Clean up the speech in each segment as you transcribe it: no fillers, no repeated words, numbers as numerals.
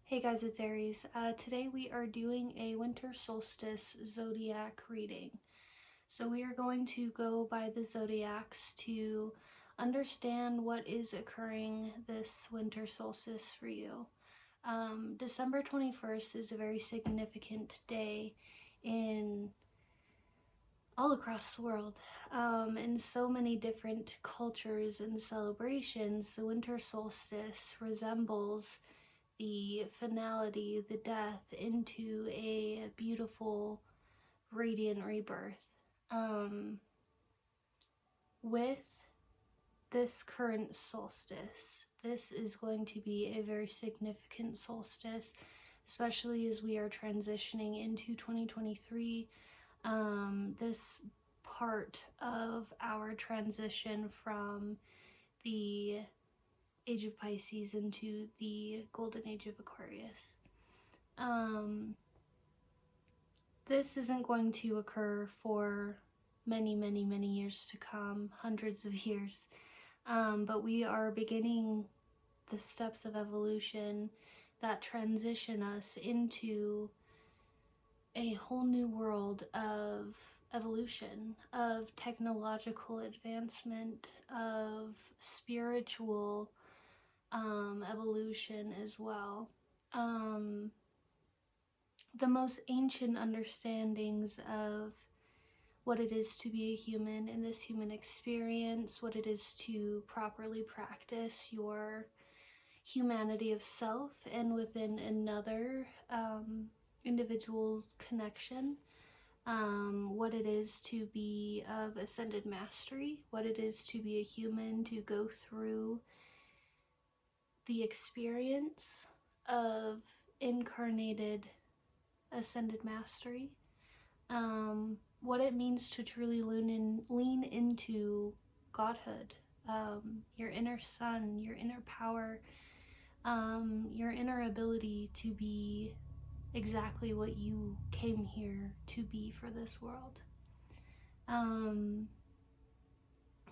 Hey guys, it's Aries. Today we are doing a Winter Solstice zodiac reading. So we are going to go by the zodiacs to understand what is occurring this Winter Solstice for you. December 21st is a very significant day in all across the world. In so many different cultures and celebrations, the Winter Solstice resembles the finality, the death into a beautiful, radiant rebirth. With this current solstice, this is going to be a very significant solstice, especially as we are transitioning into 2023. This part of our transition from the Age of Pisces into the Golden Age of Aquarius. This isn't going to occur for many years to come, hundreds of years, but we are beginning the steps of evolution that transition us into a whole new world of evolution, of technological advancement, of spiritual evolution as well. The most ancient understandings of what it is to be a human in this human experience, what it is to properly practice your humanity of self and within another individual's connection, what it is to be of ascended mastery, what it is to be a human, to go through the experience of incarnated ascended mastery, what it means to truly lean into godhood, your inner sun, your inner power, your inner ability to be exactly what you came here to be for this world.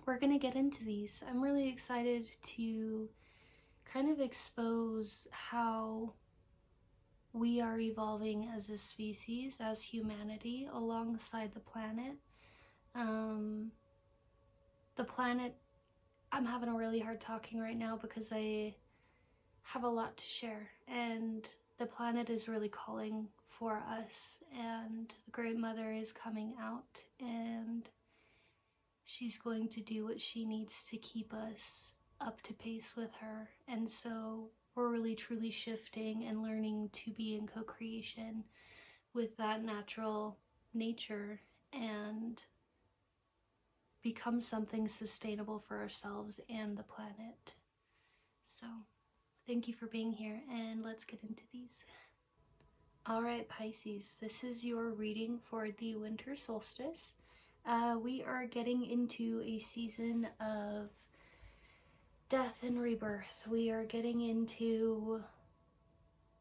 We're gonna get into these. I'm really excited to kind of expose how we are evolving as a species, as humanity, alongside the planet. The planet, I'm having a really hard talking right now because I have a lot to share, and the planet is really calling for us, and the Great Mother is coming out, and she's going to do what she needs to keep us up to pace with her. And so we're really truly shifting and learning to be in co-creation with that natural nature and become something sustainable for ourselves and the planet. So thank you for being here, and let's get into these. Alright, Pisces, this is your reading for the winter solstice. We are getting into a season of death and rebirth. We are getting into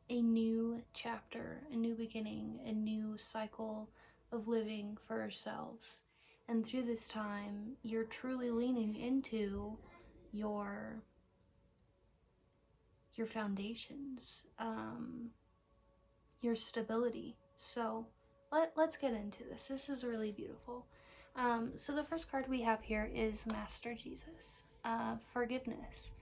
a new chapter, a new beginning, a new cycle of living for ourselves. And through this time, you're truly leaning into your foundations, your stability. So let's get into this. This is really beautiful. So the first card we have here is Master Jesus. Forgiveness.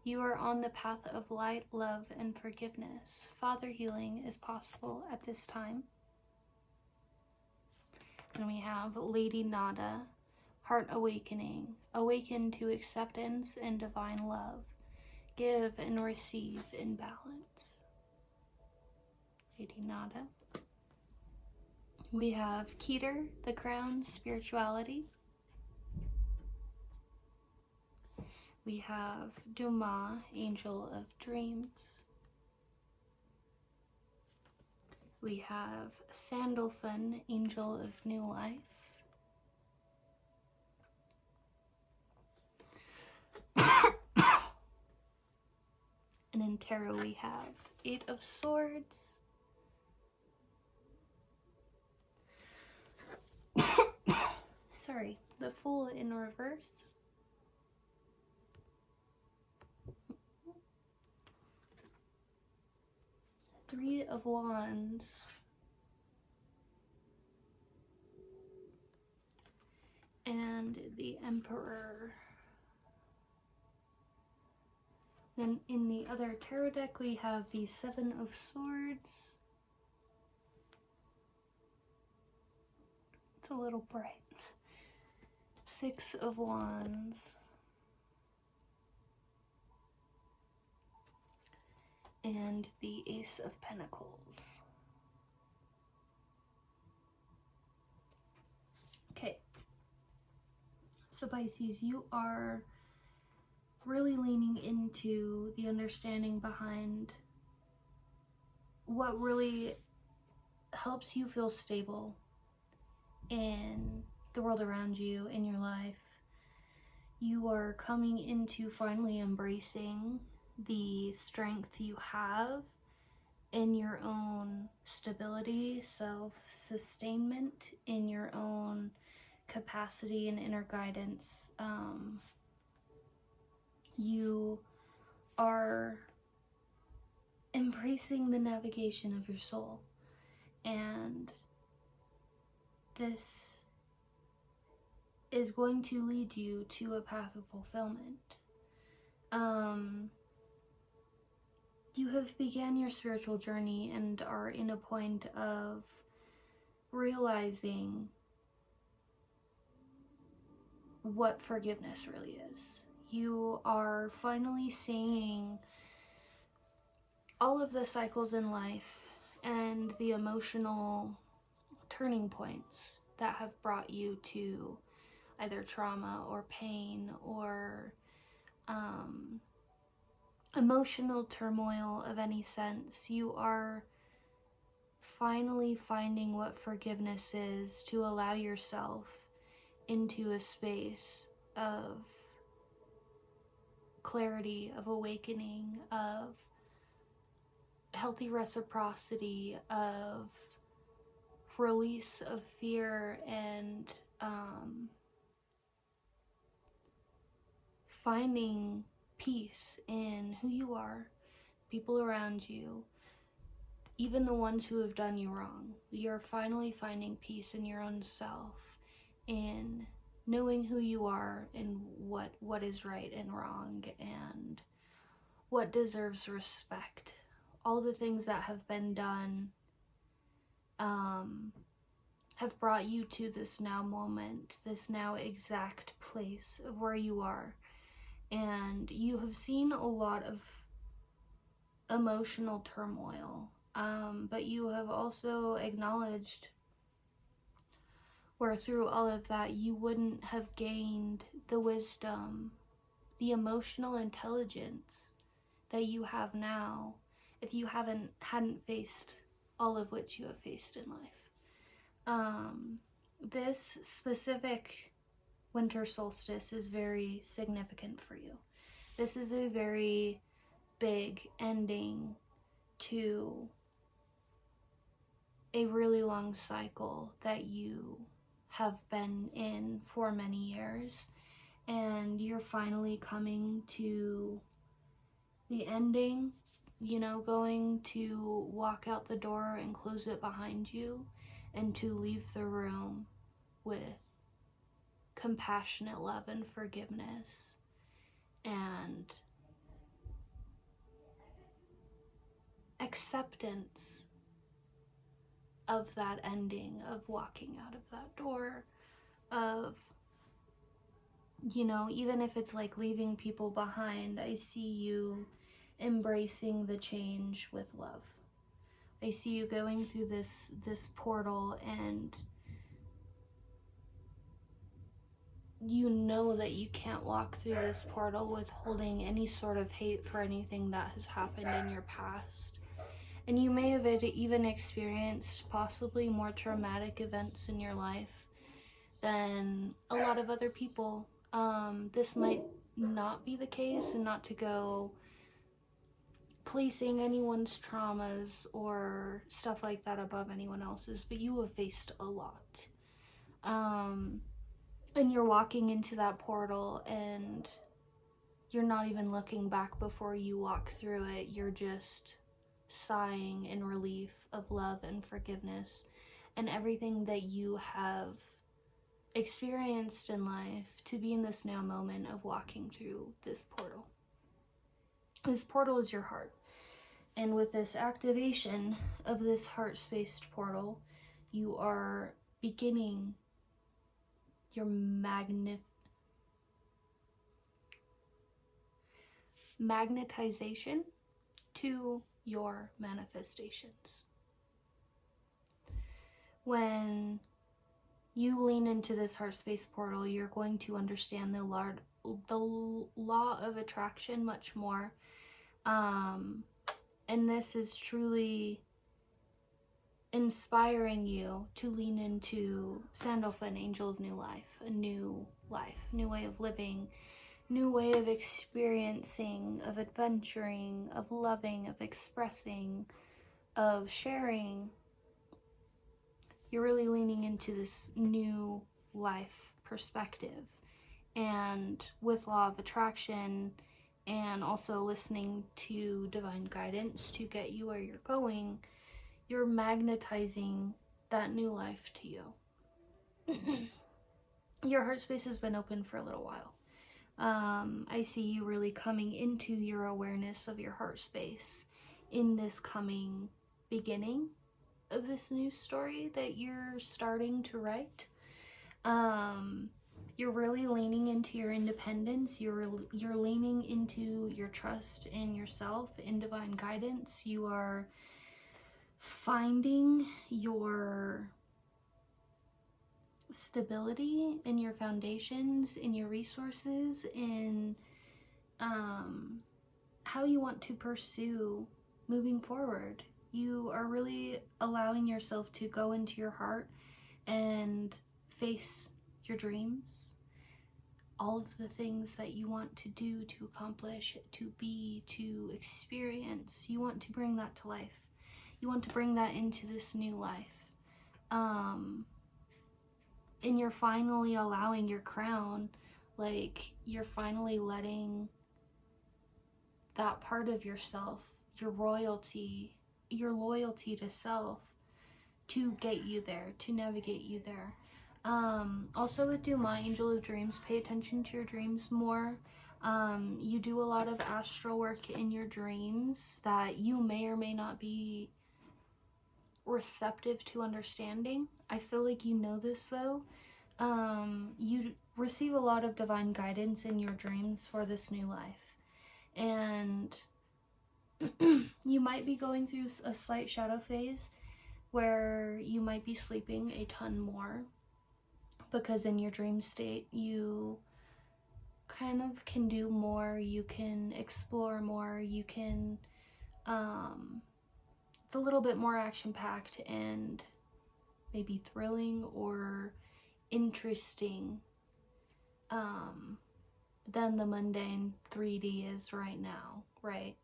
You are on the path of light, love, and forgiveness. Father healing is possible at this time. And we have Lady Nada, heart awakening. Awaken to acceptance and divine love. Give and receive in balance. Lady Nada. We have Keter, the crown, spirituality. We have Duma, angel of dreams. We have Sandalphon, angel of new life. And in tarot we have Eight of Swords. Sorry, the Fool in reverse. Three of Wands. And the Emperor. Then in the other tarot deck we have the Seven of Swords. It's a little bright. Six of Wands. And the Ace of Pentacles. Okay. So Pisces, you are really leaning into the understanding behind what really helps you feel stable in the world around you, in your life. You are coming into finally embracing the strength you have in your own stability, self-sustainment, in your own capacity and inner guidance. You are embracing the navigation of your soul, and this is going to lead you to a path of fulfillment. You have began your spiritual journey and are in a point of realizing what forgiveness really is. You are finally seeing all of the cycles in life and the emotional turning points that have brought you to either trauma or pain or emotional turmoil of any sense. You are finally finding what forgiveness is, to allow yourself into a space of clarity, of awakening, of healthy reciprocity, of release of fear, and finding peace in who you are, people around you, even the ones who have done you wrong. You're finally finding peace in your own self, in knowing who you are and what is right and wrong and what deserves respect. All the things that have been done have brought you to this now moment, this now exact place of where you are. And you have seen a lot of emotional turmoil, but you have also acknowledged where through all of that you wouldn't have gained the wisdom, the emotional intelligence that you have now if you hadn't faced all of which you have faced in life. This specific winter solstice is very significant for you. This is a very big ending to a really long cycle that you have been in for many years, and you're finally coming to the ending, you know, going to walk out the door and close it behind you, and to leave the room with compassionate love and forgiveness and acceptance of that ending, of walking out of that door, of, you know, even if it's like leaving people behind, I see you embracing the change with love. I see you going through this portal, and you know that you can't walk through this portal with holding any sort of hate for anything that has happened in your past. And you may have even experienced possibly more traumatic events in your life than a lot of other people. This might not be the case, and not to go placing anyone's traumas or stuff like that above anyone else's, but you have faced a lot. And you're walking into that portal, and you're not even looking back before you walk through it. You're just sighing in relief of love and forgiveness and everything that you have experienced in life to be in this now moment of walking through this portal. This portal is your heart. And with this activation of this heart-spaced portal, you are beginning your magnetization to your manifestations. When you lean into this heart space portal, you're going to understand the law of attraction much more. And this is truly inspiring you to lean into Sandalphon, Angel of New Life, a new life, new way of living, new way of experiencing, of adventuring, of loving, of expressing, of sharing. You're really leaning into this new life perspective. And with law of attraction and also listening to divine guidance to get you where you're going, you're magnetizing that new life to you. Your heart space has been open for a little while. I see you really coming into your awareness of your heart space in this coming beginning of this new story that you're starting to write. You're really leaning into your independence. You're leaning into your trust in yourself, in divine guidance. You are finding your stability in your foundations, in your resources, in how you want to pursue moving forward. You are really allowing yourself to go into your heart and face your dreams, all of the things that you want to do, to accomplish, to be, to experience. You want to bring that to life. You want to bring that into this new life. And you're finally allowing your crown, like you're finally letting that part of yourself, your royalty, your loyalty to self, to get you there, to navigate you there. Also with Duma, Angel of Dreams, pay attention to your dreams more. You do a lot of astral work in your dreams that you may or may not be receptive to understanding. I feel like you know this though. You receive a lot of divine guidance in your dreams for this new life. And you might be going through a slight shadow phase where you might be sleeping a ton more, because in your dream state you kind of can do more, you can explore more, you can it's a little bit more action-packed and maybe thrilling or interesting than the mundane 3D is right now, right?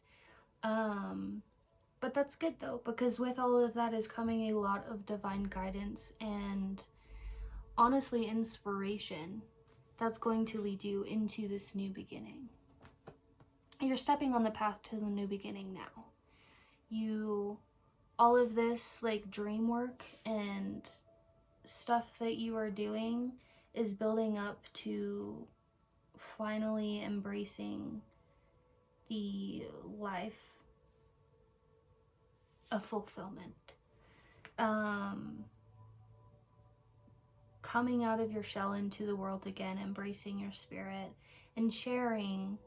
But that's good though, because with all of that is coming a lot of divine guidance and honestly inspiration that's going to lead you into this new beginning. You're stepping on the path to the new beginning now. All of this like dream work and stuff that you are doing is building up to finally embracing the life of fulfillment. Coming out of your shell into the world again, embracing your spirit and sharing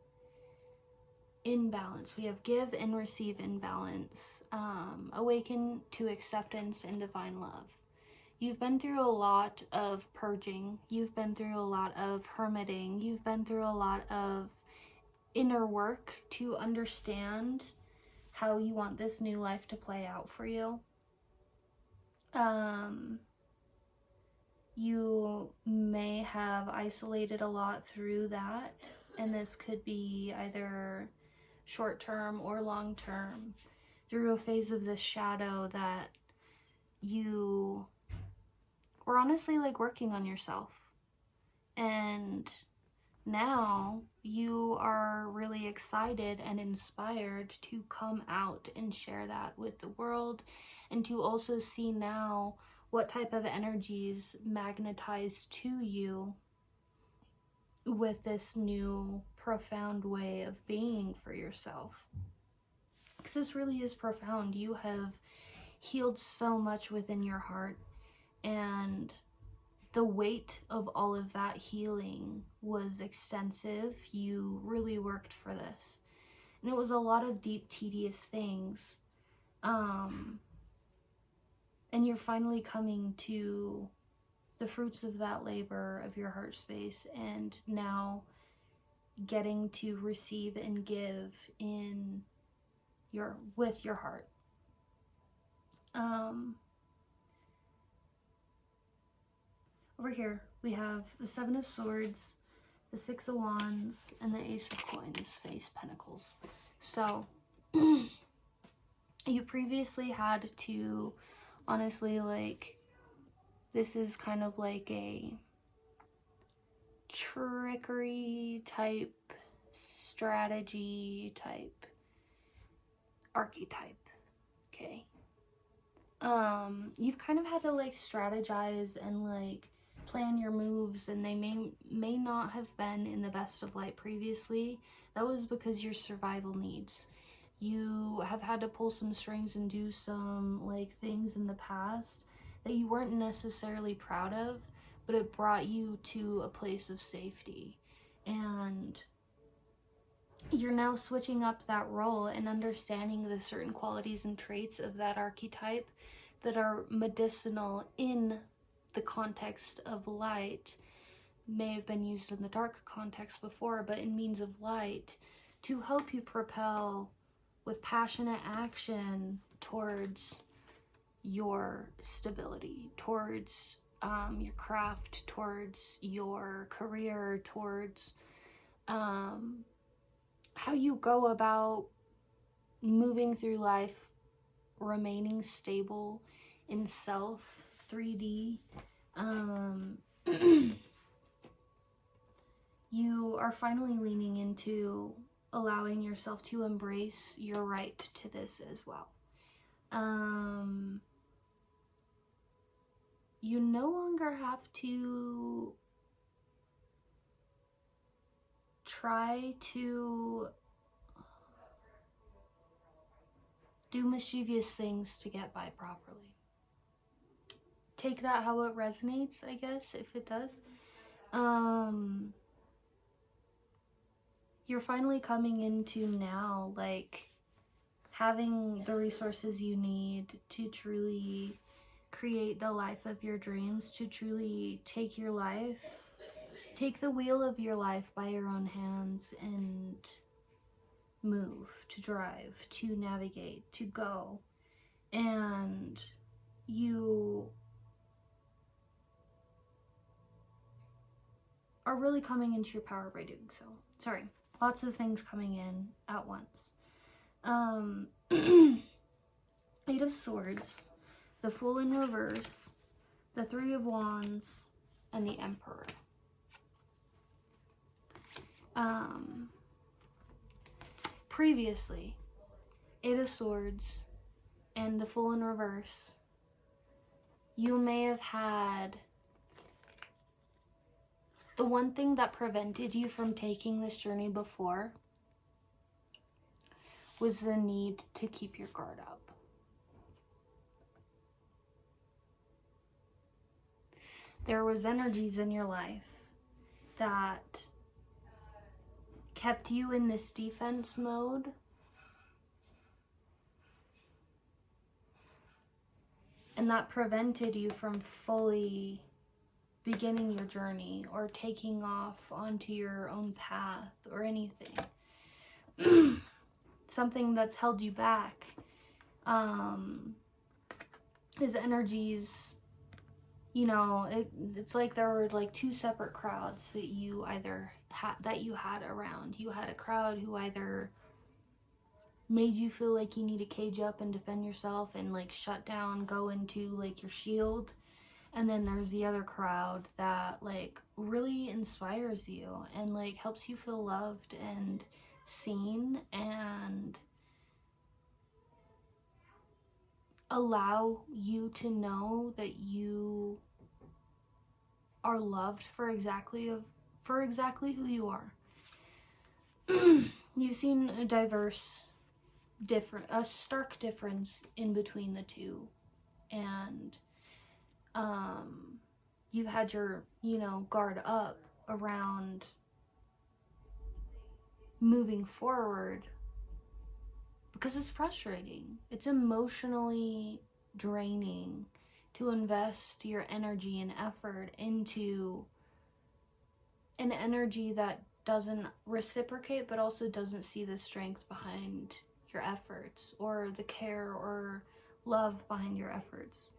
in balance. We have give and receive in balance. Awaken to acceptance and divine love. You've been through a lot of purging. You've been through a lot of hermiting. You've been through a lot of inner work to understand how you want this new life to play out for you. You may have isolated a lot through that, and this could be either short-term or long-term, through a phase of this shadow that you were honestly like working on yourself and now you are really excited and inspired to come out and share that with the world, and to also see now what type of energies magnetize to you with this new profound way of being for yourself. Because this really is profound. You have healed so much within your heart, and the weight of all of that healing was extensive. You really worked for this, and it was a lot of deep, tedious things. And you're finally coming to the fruits of that labor of your heart space, and now getting to receive and give in with your heart. Over here we have the Seven of Swords, the Six of Wands, and the Ace of Coins, the Ace of Pentacles. So you previously had to, honestly, like, this is kind of like a trickery type, strategy type archetype, okay? You've kind of had to like strategize and like plan your moves, and they may not have been in the best of light previously. That was because your survival needs. You have had to pull some strings and do some like things in the past that you weren't necessarily proud of, but it brought you to a place of safety. And you're now switching up that role and understanding the certain qualities and traits of that archetype that are medicinal in the context of light, may have been used in the dark context before, but in means of light, to help you propel with passionate action towards your stability, towards your craft, towards your career, towards how you go about moving through life, remaining stable in self, 3D. You are finally leaning into allowing yourself to embrace your right to this as well. You no longer have to try to do mischievous things to get by properly. Take that how it resonates, I guess, if it does. You're finally coming into now, like, having the resources you need to truly create the life of your dreams, to truly take your life, take the wheel of your life by your own hands and move, to drive, to navigate, to go. And you are really coming into your power by doing so. Sorry, lots of things coming in at once. 8 of Swords, the Fool in reverse, the 3 of Wands, and the Emperor. Previously, 8 of Swords and the Fool in reverse, you may have had the one thing that prevented you from taking this journey before was the need to keep your guard up. There was energies in your life that kept you in this defense mode, and that prevented you from fully beginning your journey or taking off onto your own path or anything. Something that's held you back is energies, you know, it's like there were like two separate crowds that you either had around. You had a crowd who either made you feel like you need to cage up and defend yourself and like shut down, go into like your shield. And then there's the other crowd that like really inspires you and like helps you feel loved and seen and allow you to know that you are loved for exactly who you are. You've seen a stark difference in between the two, and you've had your, guard up around moving forward because it's frustrating. It's emotionally draining to invest your energy and effort into an energy that doesn't reciprocate, but also doesn't see the strength behind your efforts or the care or love behind your efforts.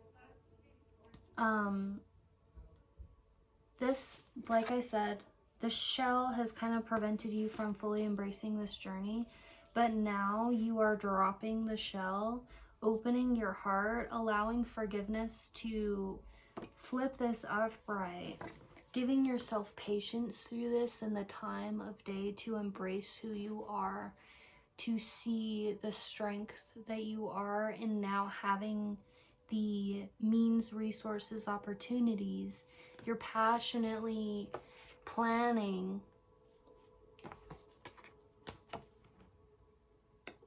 This, like I said, the shell has kind of prevented you from fully embracing this journey, but now you are dropping the shell, opening your heart, allowing forgiveness to flip this upright, giving yourself patience through this and the time of day to embrace who you are, to see the strength that you are, and now having the means, resources, opportunities. You're passionately planning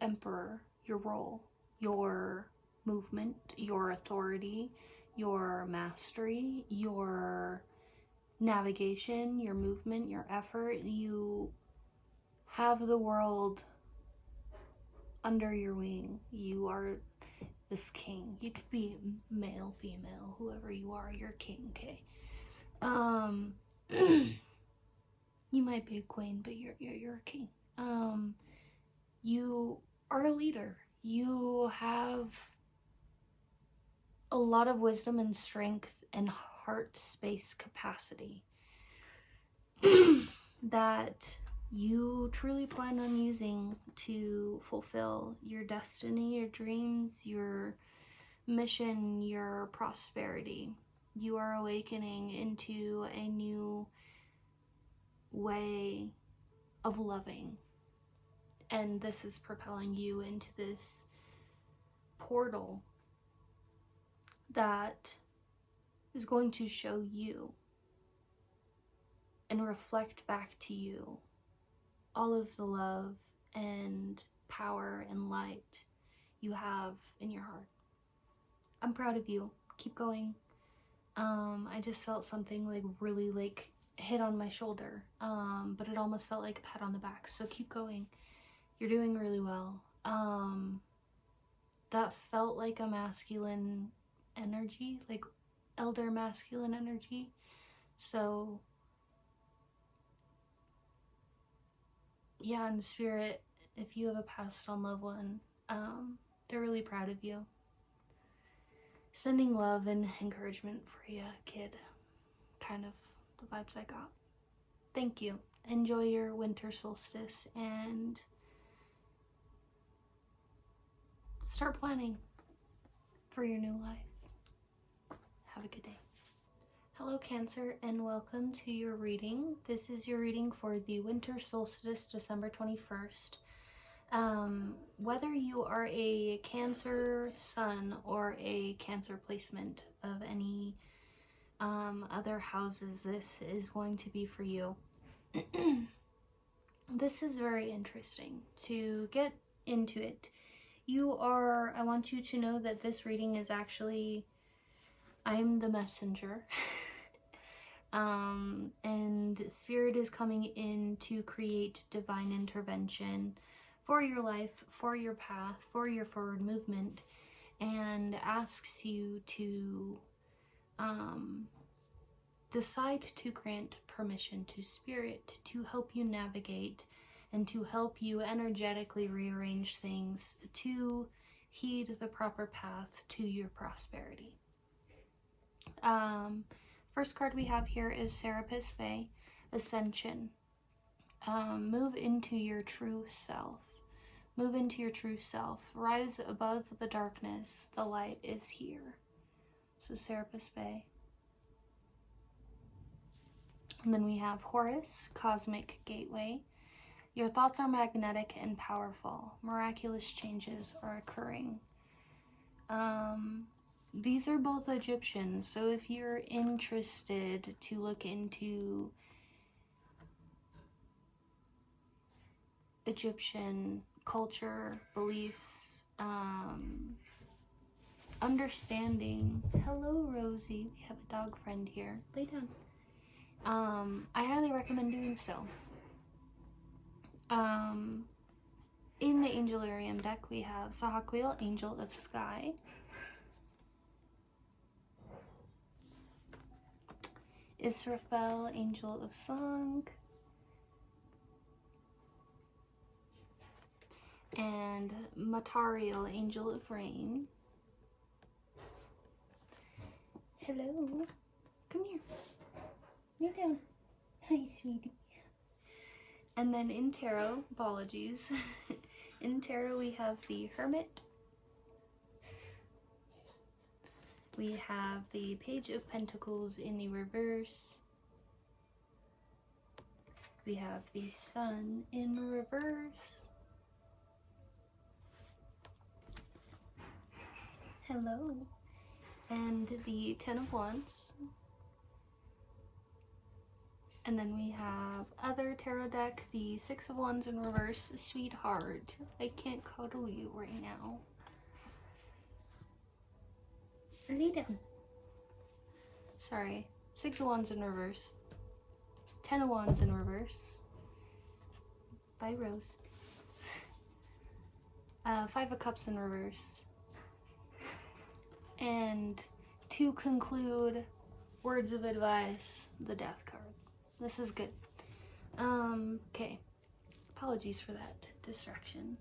Emperor, your role, your movement, your authority, your mastery, your navigation, your movement, your effort. You have the world under your wing. You are this king. You could be male, female, whoever you are, you're king, okay? You might be a queen, but you're a king. You are a leader. You have a lot of wisdom and strength and heart space capacity that you truly plan on using to fulfill your destiny, your dreams, your mission, your prosperity. You are awakening into a new way of loving, and this is propelling you into this portal that is going to show you and reflect back to you all of the love and power and light you have in your heart. I'm proud of you. Keep going. I just felt something like really like hit on my shoulder, but it almost felt like a pat on the back. So keep going. You're doing really well. That felt like a masculine energy, like elder masculine energy. So yeah, in spirit, if you have a passed on loved one, they're really proud of you. Sending love and encouragement for you, kid. Kind of the vibes I got. Thank you. Enjoy your winter solstice and start planning for your new life. Have a good day. Hello Cancer, and welcome to your reading. This is your reading for the winter solstice, December 21st. Whether you are a Cancer sun or a Cancer placement of any other houses, this is going to be for you. This is very interesting. To get into it, I want you to know that this reading is actually, I'm the messenger. And Spirit is coming in to create divine intervention for your life, for your path, for your forward movement, and asks you to decide to grant permission to Spirit to help you navigate and to help you energetically rearrange things to heed the proper path to your prosperity. First card we have here is Serapis Bay, Ascension. Move into your true self. Move into your true self. Rise above the darkness. The light is here. So Serapis Bay. And then we have Horus, cosmic gateway. Your thoughts are magnetic and powerful. Miraculous changes are occurring. These are both Egyptian, so if you're interested to look into Egyptian culture, beliefs, understanding. Hello, Rosie. We have a dog friend here. Lay down. I highly recommend doing so. In the Angelarium deck, we have Sahaquiel, Angel of Sky. Israfel, Angel of Song. And Matariel, Angel of Rain. Hello. Come here. Lay down. Hi, sweetie. And then in tarot, apologies. In tarot, we have the Hermit. We have the Page of Pentacles in the reverse. We have the Sun in reverse. Hello. And the Ten of Wands. And then we have other tarot deck, the Six of Wands in reverse. Sweetheart, I can't cuddle you right now. Lay down. Sorry. Six of Wands in reverse. Ten of Wands in reverse. Bye, Rose. Five of Cups in reverse. And to conclude, words of advice, the Death card. This is good. Okay. Apologies for that distraction.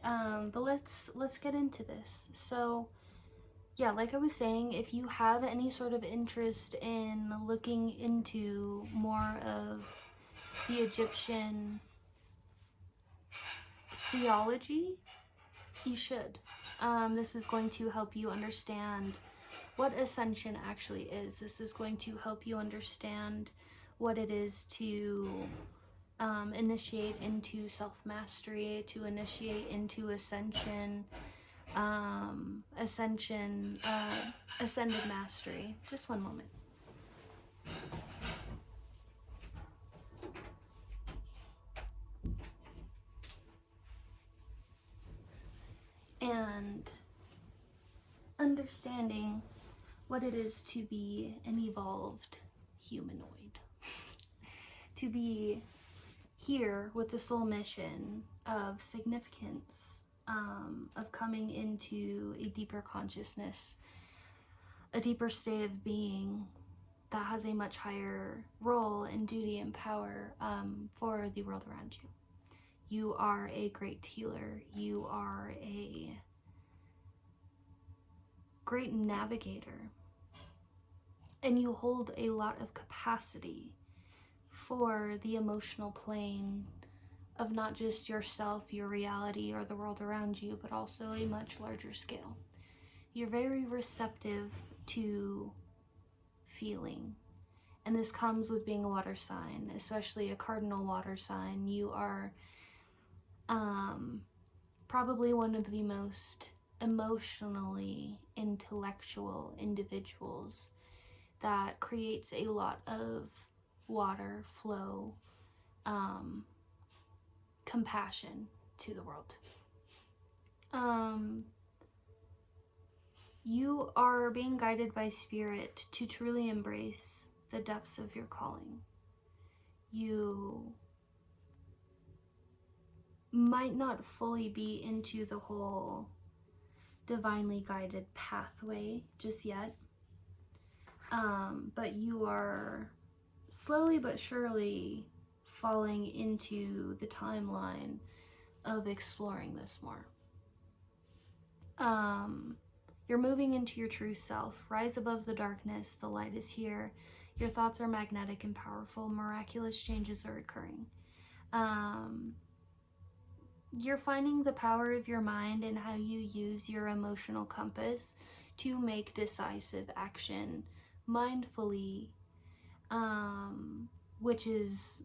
But let's get into this. So, yeah, like I was saying, if you have any sort of interest in looking into more of the Egyptian theology, you should. This is going to help you understand what ascension actually is. This is going to help you understand what it is to initiate into self-mastery, to initiate into ascension, ascended mastery. Just one moment. And understanding what it is to be an evolved humanoid. To be here with the soul mission of significance, of coming into a deeper consciousness, a deeper state of being that has a much higher role and duty and power for the world around you. You are a great healer. You are a great navigator. And you hold a lot of capacity for the emotional plane of not just yourself, your reality, or the world around you, but also a much larger scale. You're very receptive to feeling. And this comes with being a water sign, especially a cardinal water sign. You are probably one of the most emotionally intellectual individuals that creates a lot of water flow, compassion to the world. You are being guided by spirit to truly embrace the depths of your calling. You might not fully be into the whole divinely guided pathway just yet, but you are slowly but surely falling into the timeline of exploring this more. You're moving into your true self. Rise above the darkness. The light is here. Your thoughts are magnetic and powerful. Miraculous changes are occurring. You're finding the power of your mind and how you use your emotional compass to make decisive action mindfully, which is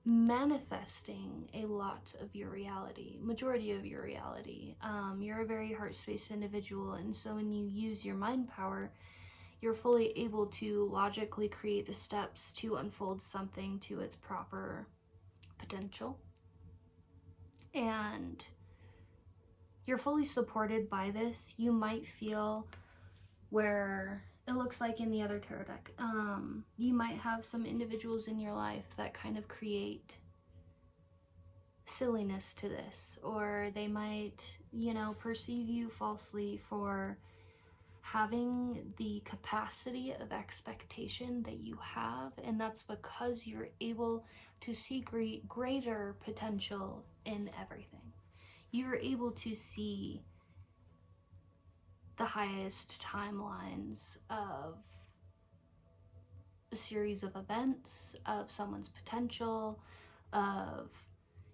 manifesting a lot of your reality, majority of your reality. You're a very heart space individual, and so when you use your mind power, you're fully able to logically create the steps to unfold something to its proper potential. And you're fully supported by this. You might feel where it looks like in the other tarot deck, you might have some individuals in your life that kind of create silliness to this, or they might, you know, perceive you falsely for having the capacity of expectation that you have, and that's because you're able to see greater potential in everything. You're able to see the highest timelines of a series of events, of someone's potential, of,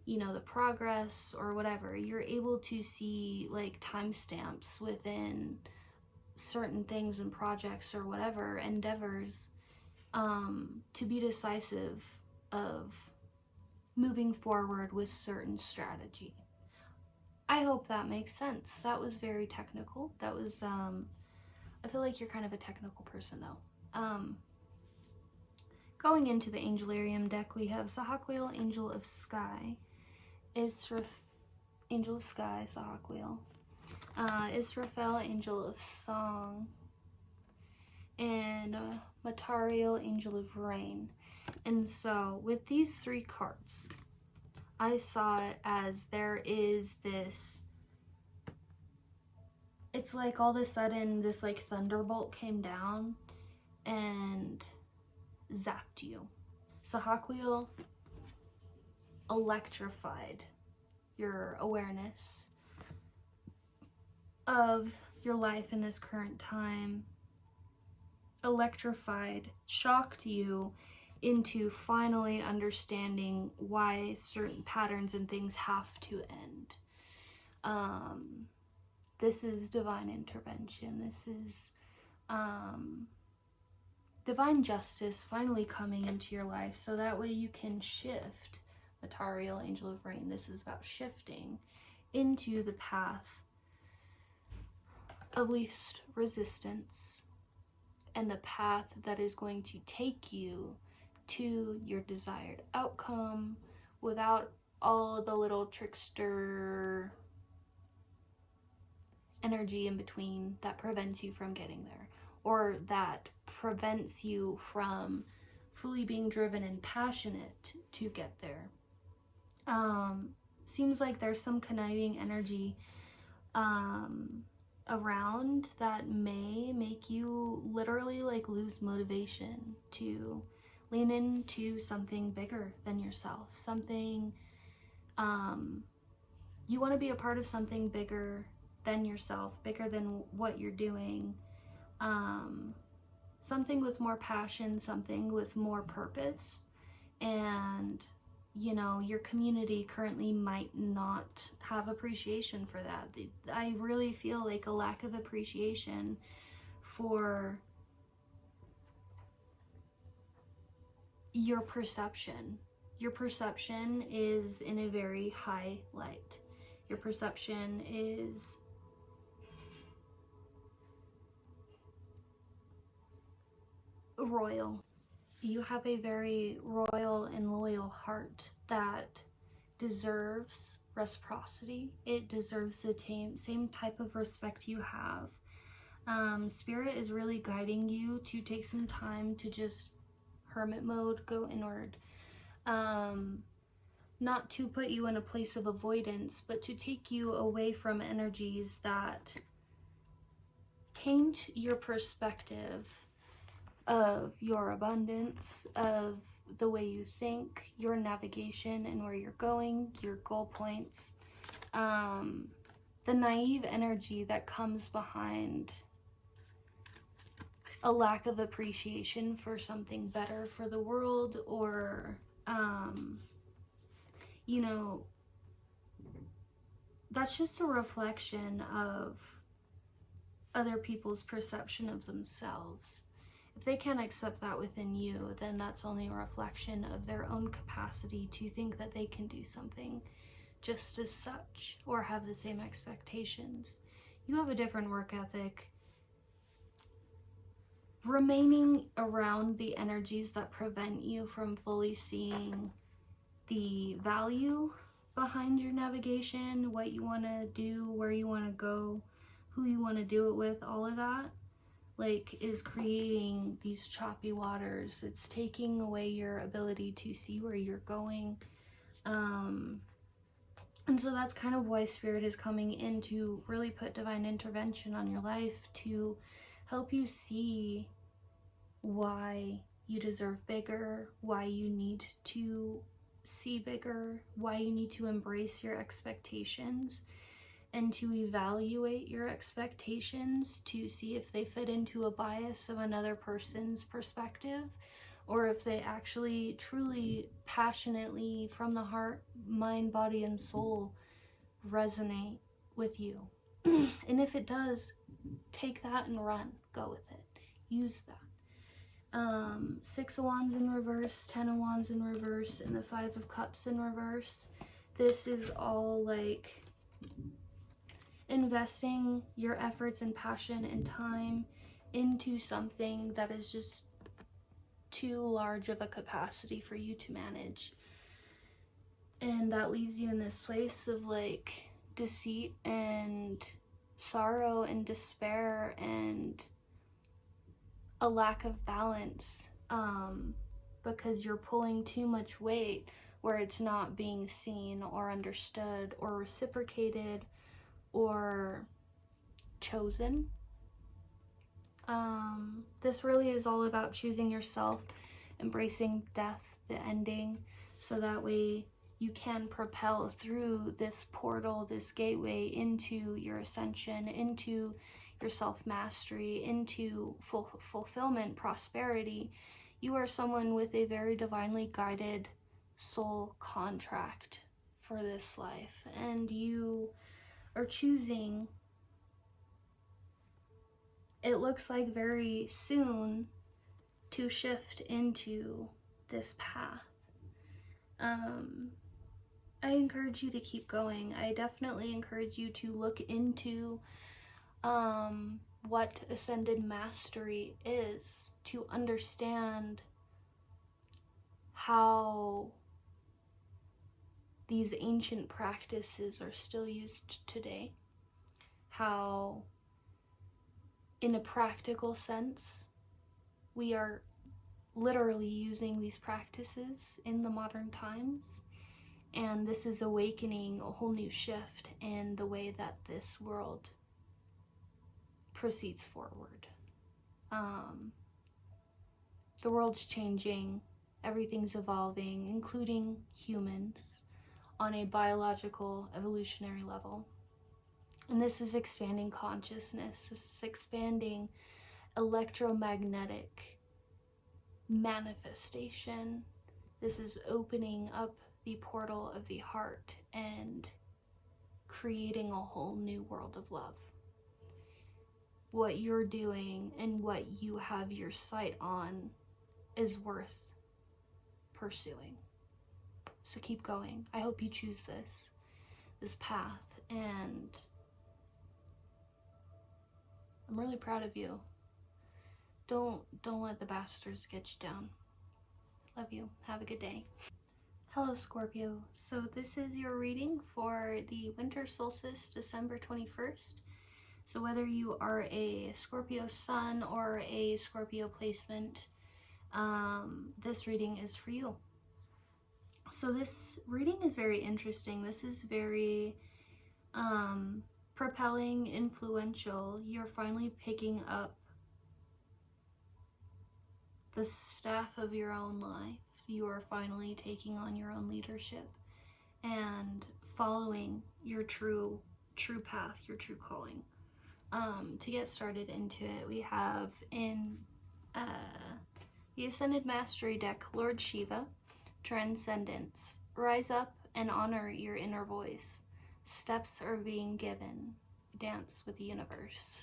you know, the progress or whatever. You're able to see like timestamps within certain things and projects or whatever endeavors, to be decisive of moving forward with certain strategy. I hope that makes sense. That was very technical. That was, I feel like you're kind of a technical person though. Going into the Angelarium deck, we have Sahakwiel, Angel of Sky, Angel of Sky, Sahakwiel, Israfel, Angel of Song, and Matariel, Angel of Rain. And so with these three cards, I saw it as there is this, it's like all of a sudden this like thunderbolt came down and zapped you. Sahakwiel electrified your awareness of your life in this current time, electrified, shocked you into finally understanding why certain patterns and things have to end. This is divine intervention. This is divine justice finally coming into your life, so that way you can shift. Matariel, Angel of Rain, this is about shifting into the path of least resistance and the path that is going to take you to your desired outcome without all the little trickster energy in between that prevents you from getting there, or that prevents you from fully being driven and passionate to get there. Seems like there's some conniving energy around that may make you literally like lose motivation to lean into something bigger than yourself, something, you want to be a part of something bigger than yourself, bigger than what you're doing, something with more passion, something with more purpose. And you know, your community currently might not have appreciation for that. I really feel like a lack of appreciation for your perception. Your perception is in a very high light. Your perception is royal. You have a very royal and loyal heart that deserves reciprocity. It deserves the same type of respect you have. Spirit is really guiding you to take some time to just hermit mode, go inward. Not to put you in a place of avoidance, but to take you away from energies that taint your perspective of your abundance, of the way you think, your navigation and where you're going, your goal points, the naive energy that comes behind a lack of appreciation for something better for the world, or you know, that's just a reflection of other people's perception of themselves. if they can't accept that within you, then that's only a reflection of their own capacity to think that they can do something just as such, or have the same expectations. You have a different work ethic. Remaining around the energies that prevent you from fully seeing the value behind your navigation, what you want to do, where you want to go, who you want to do it with, all of that, like, is creating these choppy waters. It's taking away your ability to see where you're going. And so that's kind of why Spirit is coming in to really put divine intervention on your life to help you see why you deserve bigger, why you need to see bigger, why you need to embrace your expectations, and to evaluate your expectations to see if they fit into a bias of another person's perspective, or if they actually truly passionately from the heart, mind, body, and soul resonate with you. And if it does, take that and run, go with it, use that. 6 of Wands in reverse, 10 of Wands in reverse, and the 5 of Cups in reverse. This is all like investing your efforts and passion and time into something that is just too large of a capacity for you to manage. And that leaves you in this place of like deceit and sorrow and despair and a lack of balance, because you're pulling too much weight where it's not being seen or understood or reciprocated or chosen. This really is all about choosing yourself, embracing death, the ending, so that way you can propel through this portal, this gateway into your ascension, into your self-mastery, into fulfillment, prosperity. You are someone with a very divinely guided soul contract for this life, and you are choosing, it looks like very soon, to shift into this path. I encourage you to keep going. I definitely encourage you to look into what ascended mastery is, to understand how these ancient practices are still used today, how in a practical sense we are literally using these practices in the modern times, and this is awakening a whole new shift in the way that this world proceeds forward. The world's changing, everything's evolving, including humans, on a biological, evolutionary level. And this is expanding consciousness, this is expanding electromagnetic manifestation. This is opening up the portal of the heart and creating a whole new world of love. What you're doing and what you have your sight on is worth pursuing. So keep going. I hope you choose this path, and I'm really proud of you. Don't let the bastards get you down. Love you. Have a good day. Hello, Scorpio. So this is your reading for the Winter Solstice, December 21st. So whether you are a Scorpio sun or a Scorpio placement, this reading is for you. So this reading is very interesting. This is very propelling, influential. You're finally picking up the staff of your own life. You are finally taking on your own leadership and following your true path, your true calling. To get started into it, we have in the Ascended Mastery deck, Lord Shiva, Transcendence. Rise up and honor your inner voice. Steps are being given. Dance with the universe.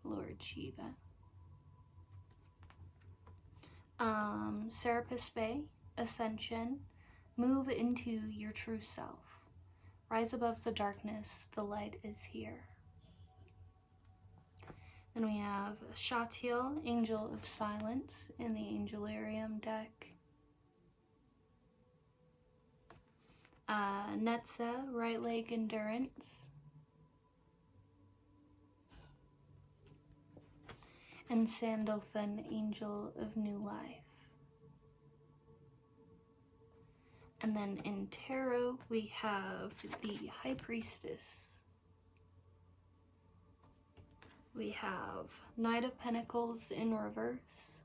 Lord Shiva. Serapis Bay, Ascension, move into your true self. Rise above the darkness, the light is here. Then we have Shatiel, Angel of Silence, in the Angelarium deck. Netza, Right Leg Endurance. And Sandalphon, Angel of New Life. And then in Tarot, we have the High Priestess. We have Knight of Pentacles in reverse.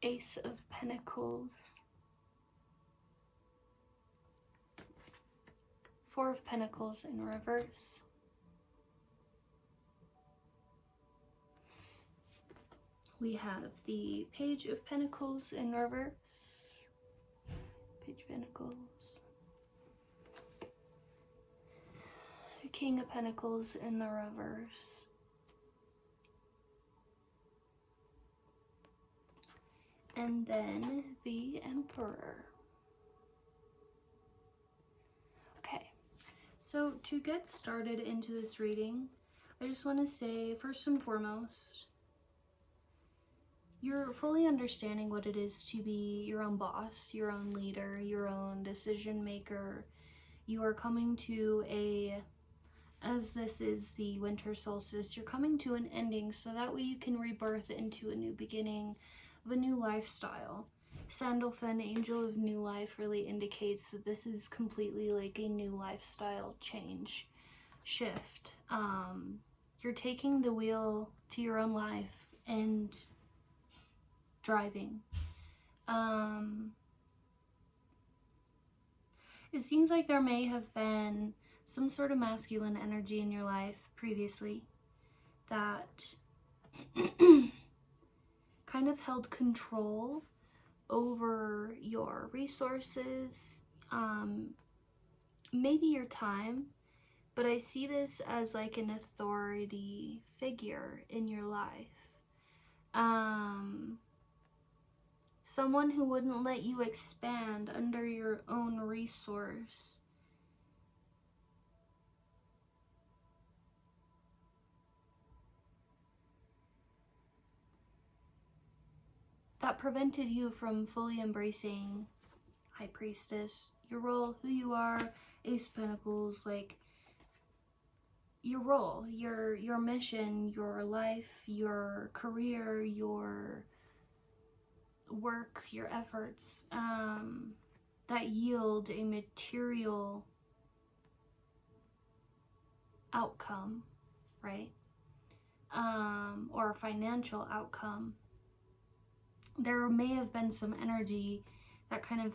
Ace of Pentacles. Four of Pentacles in reverse. We have the Page of Pentacles in reverse. Page of Pentacles. King of Pentacles in the reverse. And then the Emperor. Okay, so to get started into this reading, I just want to say, first and foremost, you're fully understanding what it is to be your own boss, your own leader, your own decision maker. You are coming to as this is the winter solstice, you're coming to an ending so that way you can rebirth into a new beginning of a new lifestyle. Sandalphon, Angel of New Life, really indicates that this is completely like a new lifestyle change, shift. You're taking the wheel to your own life and driving. It seems like there may have been some sort of masculine energy in your life previously that kind of held control over your resources, maybe your time, but I see this as like an authority figure in your life. Someone who wouldn't let you expand under your own resource. That prevented you from fully embracing High Priestess, your role, who you are, Ace of Pentacles, like your role, your mission, your life, your career, your work, your efforts, that yield a material outcome, right? Or a financial outcome. There may have been some energy that kind of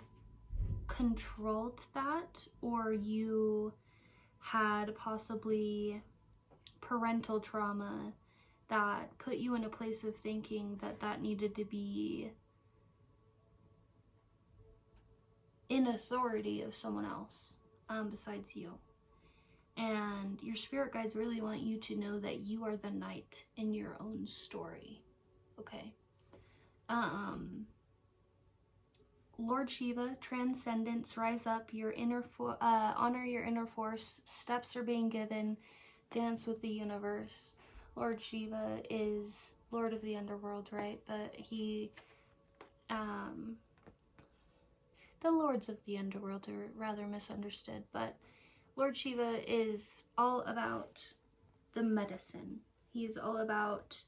controlled that, or you had possibly parental trauma that put you in a place of thinking that that needed to be in authority of someone else besides you. And your spirit guides really want you to know that you are the knight in your own story, okay? Lord Shiva, transcendence, rise up, your inner honor your inner force, steps are being given, dance with the universe. Lord Shiva is Lord of the underworld, right? But he, the lords of the underworld are rather misunderstood, but Lord Shiva is all about the medicine. He's all about,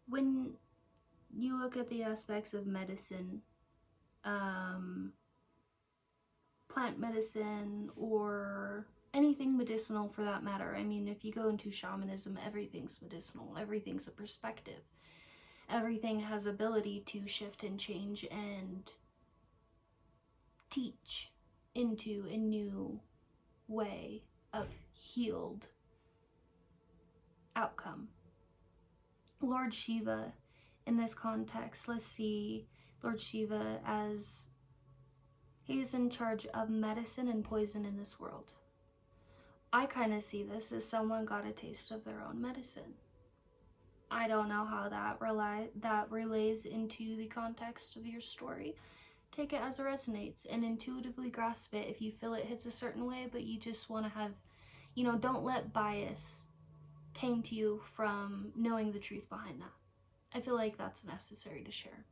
when you look at the aspects of medicine, plant medicine or anything medicinal for that matter. I mean, if you go into shamanism, everything's medicinal. Everything's a perspective. Everything has ability to shift and change and teach into a new way of healed outcome. Lord Shiva, in this context, let's see Lord Shiva as he is in charge of medicine and poison in this world. I kind of see this as someone got a taste of their own medicine. I don't know how that relays into the context of your story. Take it as it resonates and intuitively grasp it if you feel it hits a certain way, but you just want to have, don't let bias taint you from knowing the truth behind that. I feel like that's necessary to share.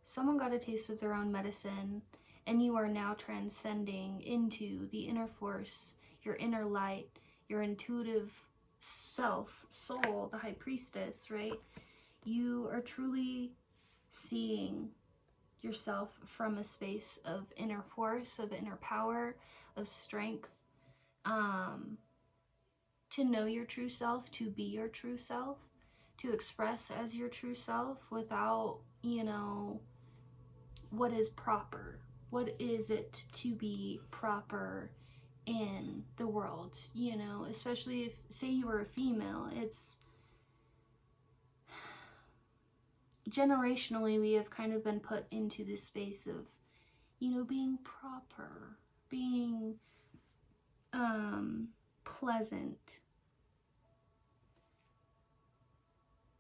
Someone got a taste of their own medicine, and you are now transcending into the inner force, your inner light, your intuitive self, soul, the high priestess, right? You are truly seeing yourself from a space of inner force, of inner power, of strength, to know your true self, to be your true self, to express as your true self without, what is proper? What is it to be proper in the world? Especially if, say you were a female, it's generationally we have kind of been put into this space of, being proper, being pleasant.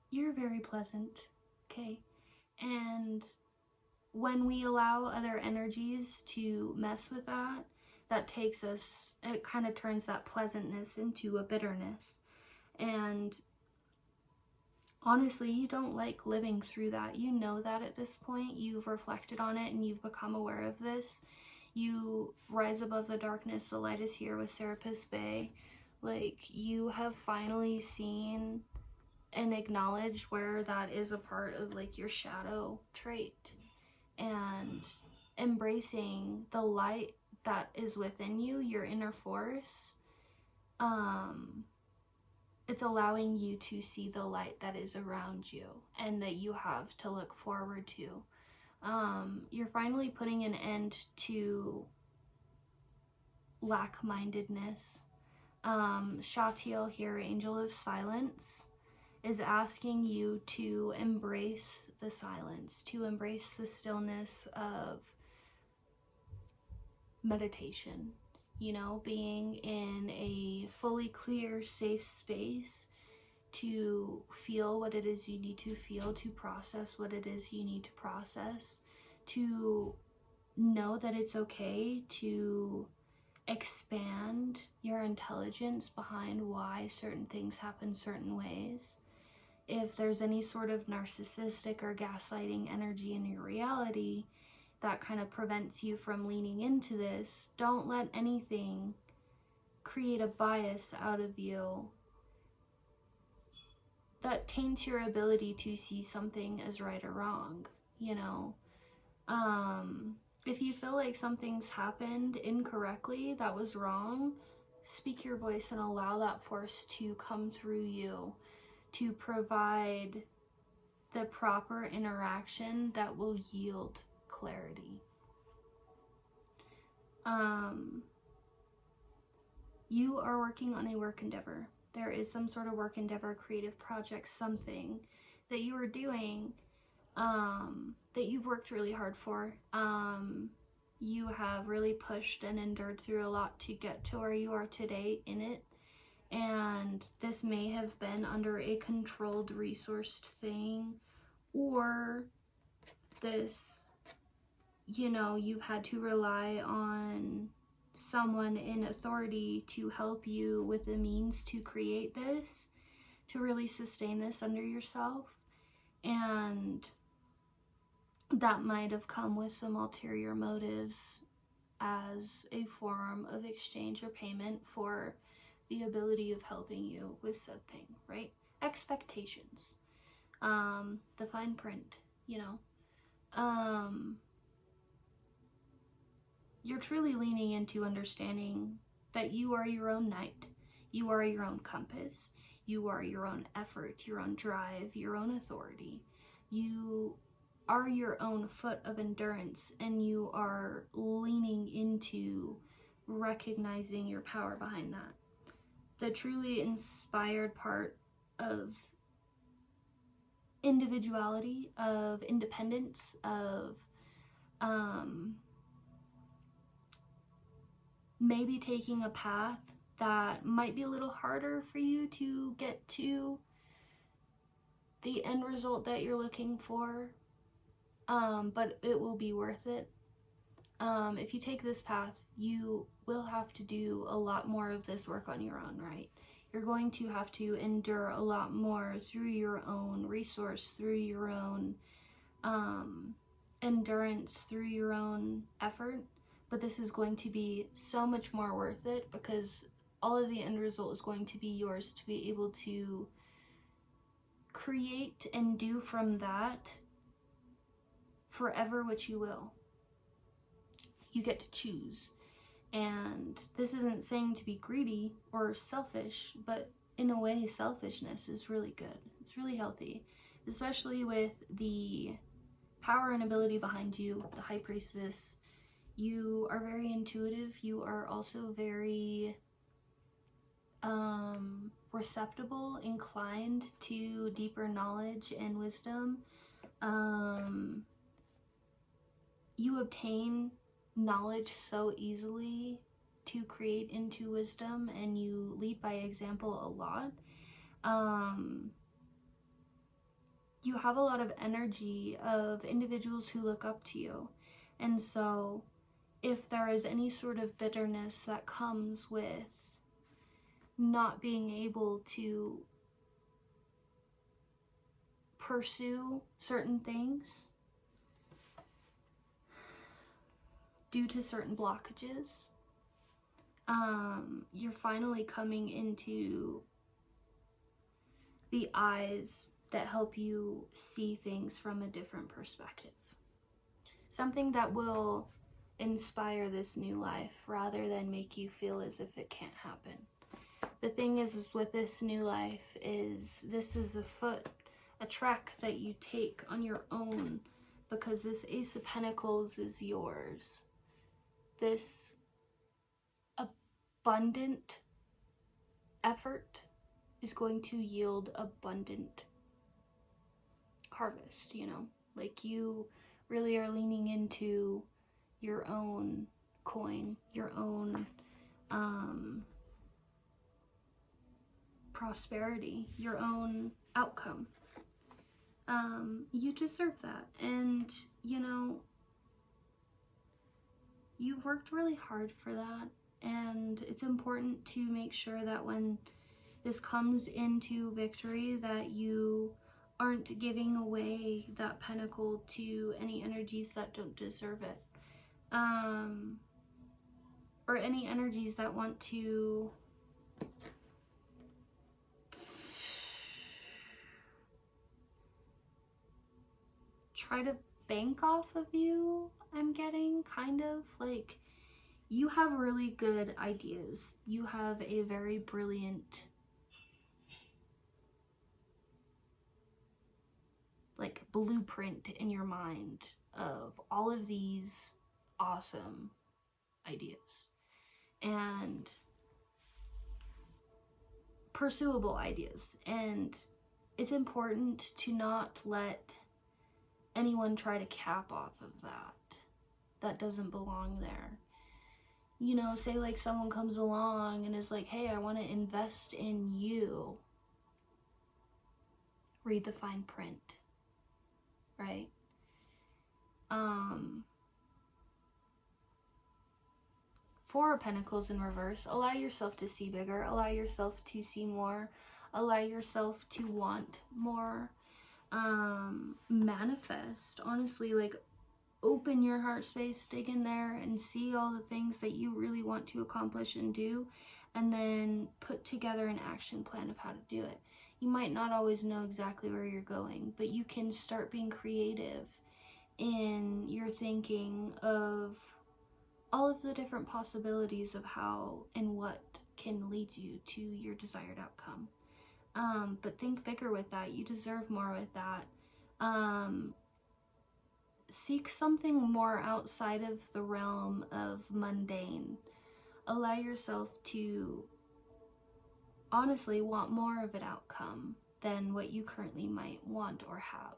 You're very pleasant, okay? And when we allow other energies to mess with that, that takes us, it kind of turns that pleasantness into a bitterness. And honestly, you don't like living through that. You know that at this point. You've reflected on it and you've become aware of this. You rise above the darkness. The light is here with Serapis Bay. Like, you have finally seen and acknowledged where that is a part of, like, your shadow trait. And embracing the light that is within you, your inner force, it's allowing you to see the light that is around you and that you have to look forward to. You're finally putting an end to lack-mindedness. Shatiel here, Angel of Silence, is asking you to embrace the silence, to embrace the stillness of meditation, being in a fully clear, safe space to feel what it is you need to feel, to process what it is you need to process, to know that it's okay to expand your intelligence behind why certain things happen certain ways. If there's any sort of narcissistic or gaslighting energy in your reality that kind of prevents you from leaning into this, don't let anything create a bias out of you that taints your ability to see something as right or wrong. If you feel like something's happened incorrectly, that was wrong, speak your voice and allow that force to come through you to provide the proper interaction that will yield clarity. You are working on a work endeavor. There is some sort of work endeavor, creative project, something that you are doing that you've worked really hard for. You have really pushed and endured through a lot to get to where you are today in it. And this may have been under a controlled, resourced thing, or this, you've had to rely on someone in authority to help you with the means to create this, to really sustain this under yourself. And that might have come with some ulterior motives as a form of exchange or payment for the ability of helping you with said thing, right? Expectations, the fine print, you're truly leaning into understanding that you are your own knight, you are your own compass, you are your own effort, your own drive, your own authority. You are your own foot of endurance, and you are leaning into recognizing your power behind that. The truly inspired part of individuality, of independence, of maybe taking a path that might be a little harder for you to get to the end result that you're looking for, but it will be worth it. If you take this path, you will have to do a lot more of this work on your own, right? You're going to have to endure a lot more through your own resource, through your own endurance, through your own effort. But this is going to be so much more worth it, because all of the end result is going to be yours to be able to create and do from that forever what you will. You get to choose. And this isn't saying to be greedy or selfish, but in a way, selfishness is really good. It's really healthy, especially with the power and ability behind you, the High Priestess. You are very intuitive. You are also very receptible, inclined to deeper knowledge and wisdom. You obtain knowledge so easily to create into wisdom, and you lead by example a lot. You have a lot of energy of individuals who look up to you, and so if there is any sort of bitterness that comes with not being able to pursue certain things due to certain blockages, you're finally coming into the eyes that help you see things from a different perspective. Something that will inspire this new life rather than make you feel as if it can't happen. The thing is with this new life is this is a trek that you take on your own, because this Ace of Pentacles is yours. This abundant effort is going to yield abundant harvest, you know? Like, you really are leaning into your own coin, your own prosperity, your own outcome. You deserve that. And, you know, you've worked really hard for that. And it's important to make sure that when this comes into victory, that you aren't giving away that pentacle to any energies that don't deserve it. Or any energies that want to try to bank off of you. I'm getting kind of like, you have really good ideas. You have a very brilliant, like, blueprint in your mind of all of these awesome ideas and pursuable ideas. And it's important to not let anyone try to cap off of that. That doesn't belong there. You know, say like someone comes along and is like, hey, I want to invest in you. Read the fine print, right? Four of Pentacles in reverse. Allow yourself to see bigger. Allow yourself to see more. Allow yourself to want more. Manifest. Honestly, like, open your heart space, dig in there and see all the things that you really want to accomplish and do, and then put together an action plan of how to do it. You might not always know exactly where you're going, but you can start being creative in your thinking of all of the different possibilities of how and what can lead you to your desired outcome. But think bigger with that. You deserve more with that. Seek something more outside of the realm of mundane. Allow yourself to honestly want more of an outcome than what you currently might want or have.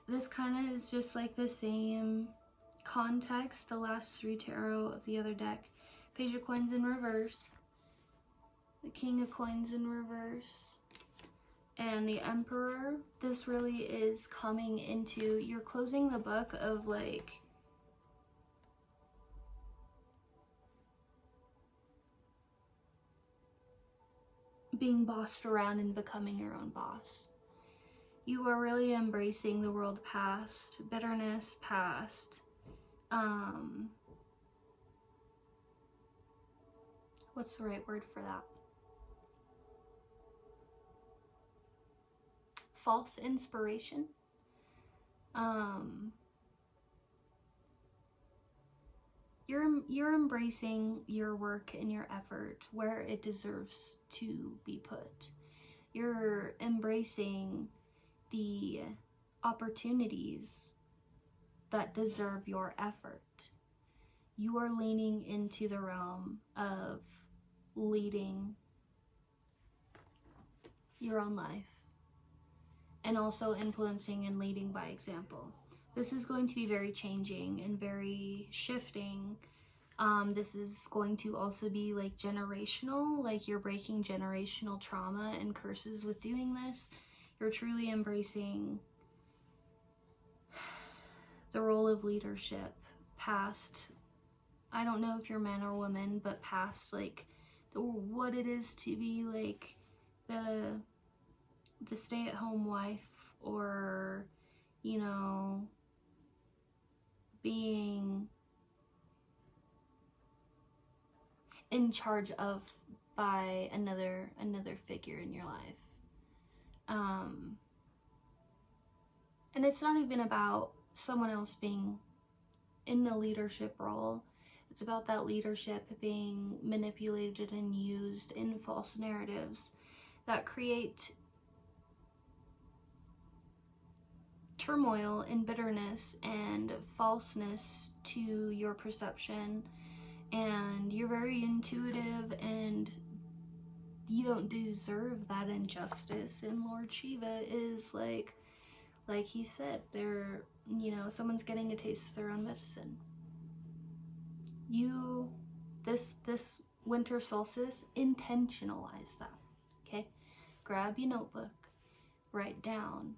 This kind of is just like the same context, the last 3 tarot of the other deck. Page of Coins in reverse, the King of Coins in reverse, and the Emperor. This really is coming into, you're closing the book of like being bossed around and becoming your own boss. You are really embracing the world past, bitterness past, what's the right word for that? False inspiration. You're embracing your work and your effort where it deserves to be put. You're embracing the opportunities that deserve your effort. You are leaning into the realm of leading your own life and also influencing and leading by example. This is going to be very changing and very shifting. This is going to also be like generational, like you're breaking generational trauma and curses with doing this. You're truly embracing the role of leadership past, I don't know if you're man or woman, but past like what it is to be like the stay-at-home wife, or, you know, being in charge of by another figure in your life. And it's not even about someone else being in the leadership role. It's about that leadership being manipulated and used in false narratives that create turmoil and bitterness and falseness to your perception. And you're very intuitive and you don't deserve that injustice. And Lord Shiva is like he said, they're, you know, someone's getting a taste of their own medicine. You, this winter solstice, intentionalize that, okay? Grab your notebook, write down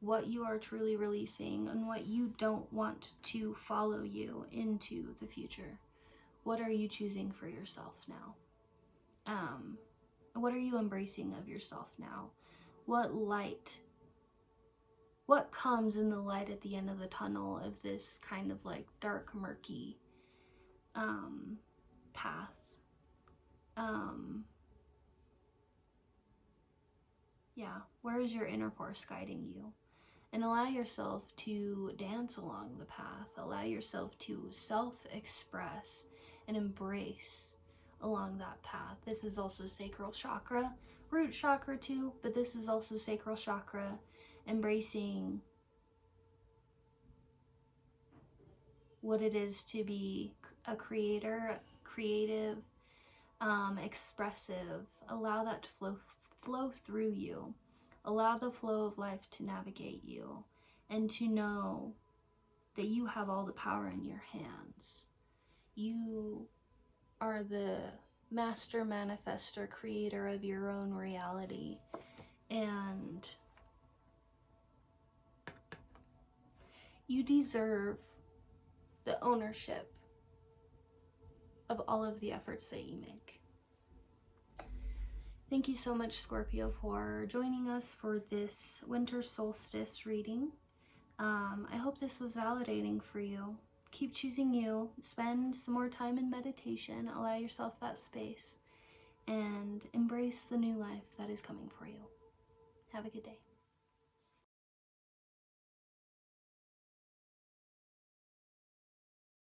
what you are truly releasing and what you don't want to follow you into the future. What are you choosing for yourself now? What are you embracing of yourself now? What comes in the light at the end of the tunnel of this kind of like dark, murky path? Yeah, where is your inner force guiding you? And allow yourself to dance along the path. Allow yourself to self-express and embrace along that path. This is also sacral chakra, root chakra too, but this is also sacral chakra, embracing what it is to be a creator, creative, expressive. Allow that to flow through you. Allow the flow of life to navigate you, and to know that you have all the power in your hands. You are the master manifester, creator of your own reality, and you deserve the ownership of all of the efforts that you make. Thank you so much, Scorpio, for joining us for this winter solstice reading. I hope this was validating for you. Keep choosing you. Spend some more time in meditation. Allow yourself that space. And embrace the new life that is coming for you. Have a good day.